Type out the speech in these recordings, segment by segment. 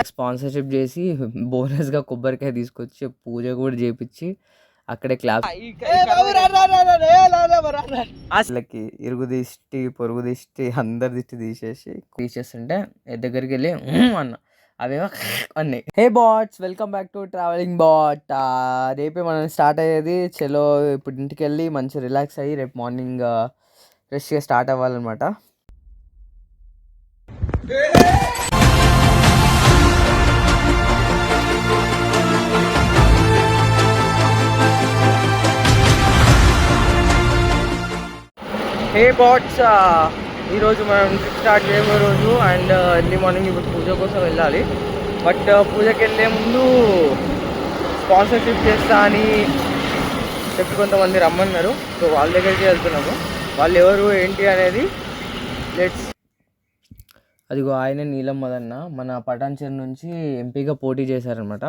Sponsorship చేసి బోనస్గా కొబ్బరికాయ తీసుకొచ్చి పూజ కూడా చేపించి అక్కడే క్లాస్ వాళ్ళకి ఇరుగు దిష్టి పొరుగు దిష్టి అందరి దిష్టి తీసేస్తుంటే దగ్గరికి వెళ్ళి అన్న అవేమో అన్నీ. Hey bots, welcome back to travelling bot. రేపే మనం స్టార్ట్ అయ్యేది. చలో ఇప్పుడు ఇంటికి వెళ్ళి మంచిగా రిలాక్స్ అయ్యి రేపు మార్నింగ్ ఫ్రెష్గా స్టార్ట్ అవ్వాలన్నమాట. హే బాట్స్, ఈరోజు మనం ట్రిప్ స్టార్ట్ చేయబోయే రోజు అండ్ ఎర్లీ మార్నింగ్ ఇప్పుడు పూజ కోసం వెళ్ళాలి. బట్ పూజకి వెళ్ళే ముందు స్పాన్సర్షిప్ చేస్తా అని చెప్పి కొంతమంది రమ్మన్నారు. సో వాళ్ళ దగ్గరికి వెళ్తున్నాము. వాళ్ళు ఎవరు ఏంటి అనేది లెట్స్. అదిగో ఆయన నీలం మదన్న మన పటాన్చెరు నుంచి ఎంపీగా పోటీ చేశారనమాట.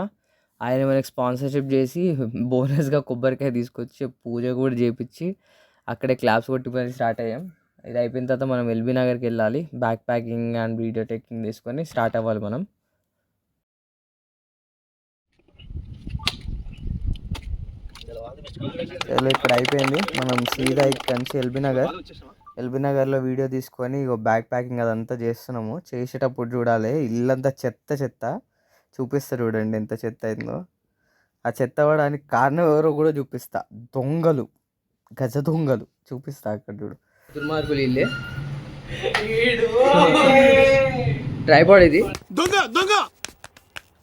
ఆయన మనకి స్పాన్సర్షిప్ చేసి బోనస్గా కొబ్బరికాయ తీసుకొచ్చి పూజ కూడా చేపించి అక్కడే క్లాప్స్ కొట్టి పని స్టార్ట్ అయ్యాం. ఇది అయిపోయిన తర్వాత మనం ఎల్బీ నగర్కి వెళ్ళాలి. Back packing and video taking తీసుకొని స్టార్ట్ అవ్వాలి మనం. ఇప్పుడు అయిపోయింది. మనం సీదా ఇక్కడి నుంచి ఎల్బీ నగర్లో వీడియో తీసుకొని ఇగో బ్యాక్ ప్యాకింగ్ అదంతా చేస్తున్నాము. చేసేటప్పుడు చూడాలి ఇల్లంతా చెత్త చూపిస్తారు. చూడండి ఎంత చెత్త అయిందో. ఆ చెత్త అవ్వడానికి కారణం ఎవరో కూడా చూపిస్తా. గజ దొంగలు చూపిస్తా. అక్కడ చూడు దుర్మార్గులు ఇల్లే. ట్రైపాడ్ ఇది.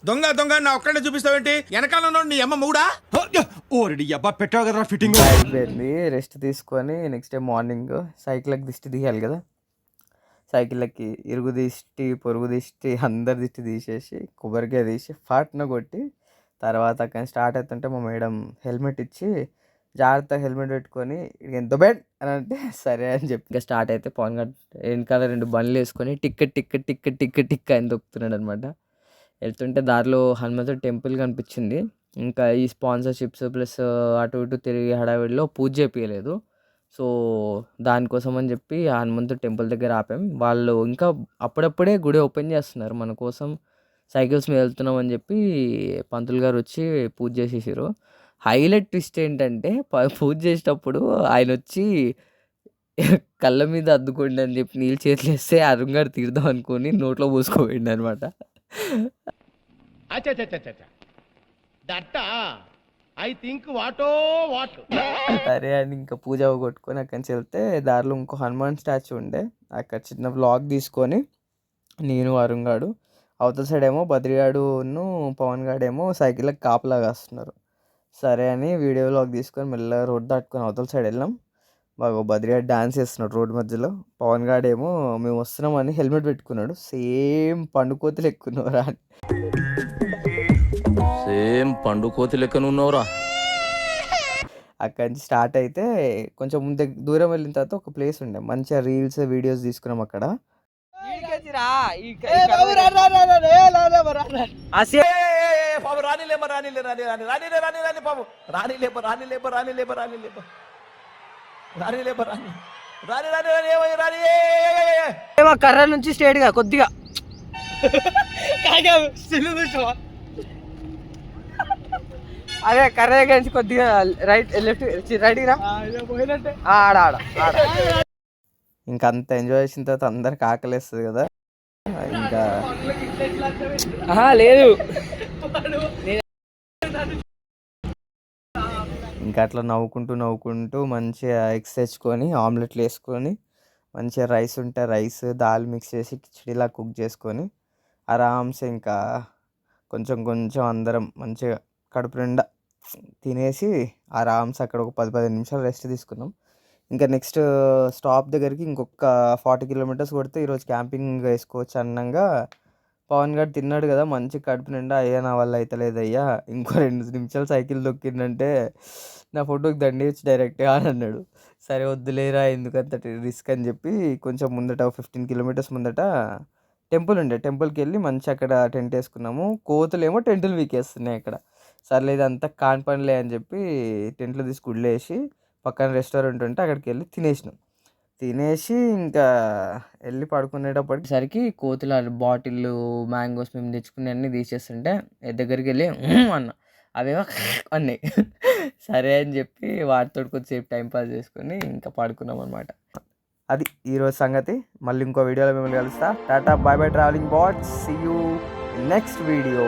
దొంగ నా ఒక్కడే చూపిస్తావేంటి? వెనకాల నీ అమ్మ మూడా ఓరడి అబ్బా పెట్టావు కదా ఫిట్టింగ్. అయిపోయింది. రెస్ట్ తీసుకొని నెక్స్ట్ డే మార్నింగ్ సైకిళ్ళకి దిష్టి తీయాలి కదా. సైకిళ్ళకి ఇరుగు దిష్టి పొరుగు దిష్టి అందరి దిష్టి తీసేసి కొబ్బరికాయ తీసి ఫాట్న కొట్టి తర్వాత అక్కడ స్టార్ట్ అవుతుంటే మా మేడం హెల్మెట్ ఇచ్చి జాగ్రత్తగా హెల్మెట్ పెట్టుకొని ఎంత బెడ్ అని అంటే సరే అని చెప్పి ఇంకా స్టార్ట్ అయితే పవన్ గారు వెనకాల 2 బండ్లు వేసుకొని టిక్ అని దొక్కుతున్నాడు అనమాట. వెళ్తుంటే దారిలో హనుమంతుడి టెంపుల్ కనిపించింది. ఇంకా ఈ స్పాన్సర్షిప్స్ ప్లస్ అటు ఇటు తిరిగి హడావిడిలో పూజ చేపించలేదు. సో దానికోసం అని చెప్పి ఆ హనుమంతుడి టెంపుల్ దగ్గర ఆపాం. వాళ్ళు ఇంకా అప్పుడప్పుడే గుడి ఓపెన్ చేస్తున్నారు. మన కోసం సైకిల్స్ మీద వెళ్తున్నాం అని చెప్పి పంతులు గారు వచ్చి పూజ చేసేసారు. హైలైట్ ట్విస్ట్ ఏంటంటే పూజ చేసేటప్పుడు ఆయన వచ్చి కళ్ళ మీద అద్దుకోండి అని చెప్పి నీళ్ళు చేతులు వేస్తే అరుణ్ గారు తీర్థం అనుకొని నోట్లో పోసుకోపోయింది అనమాట. సరే అని ఇంకా పూజ కొట్టుకొని అక్కడి నుంచి వెళ్తే దారిలో ఇంకో హనుమాన్ స్టాచ్యూ ఉండే. అక్కడ చిన్న వ్లాగ్ తీసుకొని నేను అరుణ్ గాడు, అవతల సైడ్ ఏమో బద్రిగాడును పవన్ గాడేమో సైకిళ్ళకి కాపలాగా వస్తున్నారు. సరే అని వీడియో వ్లాగ్ తీసుకొని మెల్లగా రోడ్ దాటుకొని అవతల సైడ్ వెళ్ళాం. బాగా బద్రిగాడు డాన్స్ చేస్తున్నాడు రోడ్ మధ్యలో. పవన్ గాడేమో మేము వస్తున్నామని హెల్మెట్ పెట్టుకున్నాడు. సేమ్ పండుకోతి లెక్కున్నవరా అని. సేమ్ పండుకోతి లెక్కనున్నవరా. అక్కడి నుంచి స్టార్ట్ అయితే కొంచెం ముందే దూరం వెళ్ళిన తర్వాత ఒక ప్లేస్ ఉండే మంచిగా రీల్స్ వీడియోస్ తీసుకున్నాం అక్కడ. కర్ర నుంచి స్ట్రేట్ గా కొద్దిగా అదే కర్ర దగ్గర నుంచి కొద్దిగా రైట్ రైట్ రా ఆడ ఆడ ఆడ. ఇంకా అంత ఎంజాయ్ చేసిన తర్వాత అందరికి ఆకలేస్తుంది కదా. ఇంకా లేదు ఇంకా అట్లా నవ్వుకుంటూ మంచిగా ఎగ్స్ తెచ్చుకొని ఆమ్లెట్లు వేసుకొని మంచిగా రైస్ ఉంటే రైస్ దాల్ మిక్స్ చేసి కిచడీలా కుక్ చేసుకొని ఆరామ్సే ఇంకా కొంచెం అందరం మంచిగా కడుపు నిండా తినేసి ఆరామ్సే అక్కడ ఒక 10-15 నిమిషాలు రెస్ట్ తీసుకున్నాం. ఇంకా నెక్స్ట్ స్టాప్ దగ్గరికి ఇంకొక 40 కిలోమీటర్స్ కొడితే ఈరోజు క్యాంపింగ్ వేసుకోవచ్చు అన్నంగా పవన్ గారు తిన్నాడు కదా మంచి కడుపు నిండా. అయ్యా నా వల్ల అవుతలేదు అయ్యా, ఇంకో 2 నిమిషాలు సైకిల్ దొక్కిందంటే నా ఫోటోకి దండి వచ్చి డైరెక్ట్గా అని అన్నాడు. సరే వద్దులేరా ఎందుకంత రిస్క్ అని చెప్పి కొంచెం ముందట 15 కిలోమీటర్స్ ముందట టెంపుల్ ఉండే. టెంపుల్కి వెళ్ళి మంచి అక్కడ టెంట్ వేసుకున్నాము. కోతులేమో టెంటులు వీకేస్తున్నాయి అక్కడ. సర్లేదు అంతా కాని పనిలే అని చెప్పి టెంట్లు తీసి గుడ్లు వేసి పక్కన రెస్టారెంట్ ఉంటే అక్కడికి వెళ్ళి తినేసినాం. తినేసి ఇంకా వెళ్ళి పడుకునేటప్పటికి సరికి కోతుల బాటిల్లు మ్యాంగోస్ మేము తెచ్చుకునే తీసేస్తుంటే దగ్గరికి వెళ్ళి అన్న అవేమో అన్నాయి. సరే అని చెప్పి వాటితో కొద్దిసేపు టైంపాస్ చేసుకొని ఇంకా పడుకున్నాం అనమాట. అది ఈరోజు సంగతి. మళ్ళీ ఇంకో వీడియోలో మిమ్మల్ని కలుస్తా. Tata, bye bye travelling bots. See you next video.